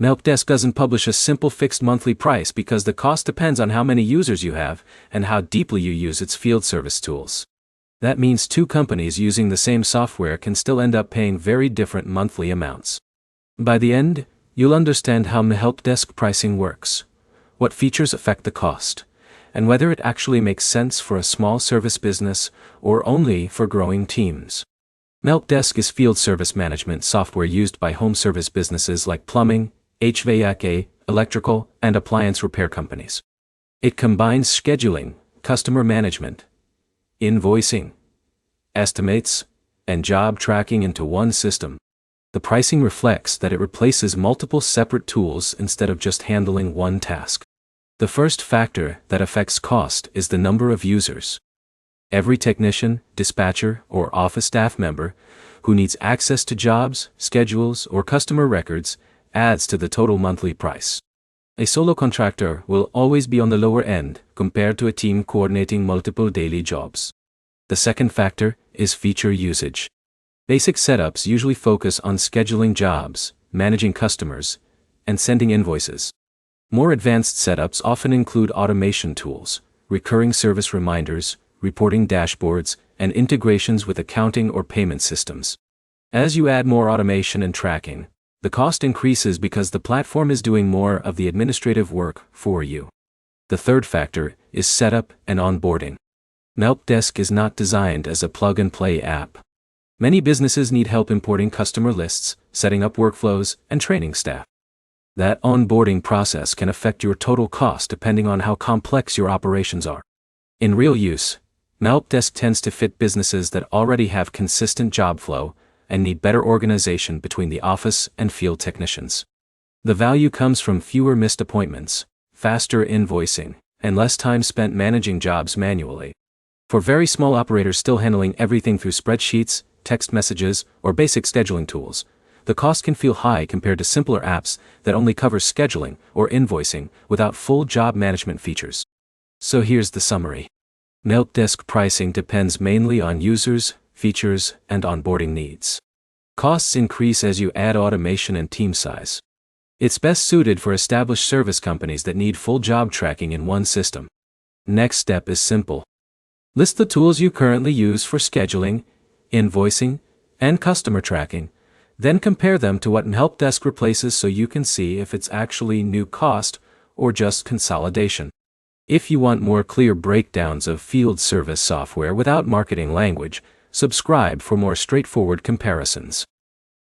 mHelpDesk doesn't publish a simple fixed monthly price because the cost depends on how many users you have and how deeply you use its field service tools. That means two companies using the same software can still end up paying very different monthly amounts. By the end, you'll understand how mHelpDesk pricing works, what features affect the cost, and whether it actually makes sense for a small service business or only for growing teams. mHelpDesk is field service management software used by home service businesses like plumbing, HVAC, electrical, and appliance repair companies. It combines scheduling, customer management, invoicing, estimates, and job tracking into one system. The pricing reflects that it replaces multiple separate tools instead of just handling one task. The first factor that affects cost is the number of users. Every technician, dispatcher, or office staff member who needs access to jobs, schedules, or customer records adds to the total monthly price. A solo contractor will always be on the lower end compared to a team coordinating multiple daily jobs. The second factor is feature usage. Basic setups usually focus on scheduling jobs, managing customers, and sending invoices. More advanced setups often include automation tools, recurring service reminders, reporting dashboards, and integrations with accounting or payment systems. As you add more automation and tracking, the cost increases because the platform is doing more of the administrative work for you. The third factor is setup and onboarding. mHelpDesk is not designed as a plug-and-play app. Many businesses need help importing customer lists, setting up workflows, and training staff. That onboarding process can affect your total cost depending on how complex your operations are. In real use, mHelpDesk tends to fit businesses that already have consistent job flow and need better organization between the office and field technicians. The value comes from fewer missed appointments, faster invoicing, and less time spent managing jobs manually. For very small operators still handling everything through spreadsheets, text messages, or basic scheduling tools, the cost can feel high compared to simpler apps that only cover scheduling or invoicing without full job management features. So here's the summary. mHelpDesk pricing depends mainly on users, features, and onboarding needs. Costs increase as you add automation and team size. It's best suited for established service companies that need full job tracking in one system. Next step is simple. List the tools you currently use for scheduling, invoicing, and customer tracking, then compare them to what mHelpDesk replaces so you can see if it's actually new cost or just consolidation. If you want more clear breakdowns of field service software without marketing language, subscribe for more straightforward comparisons.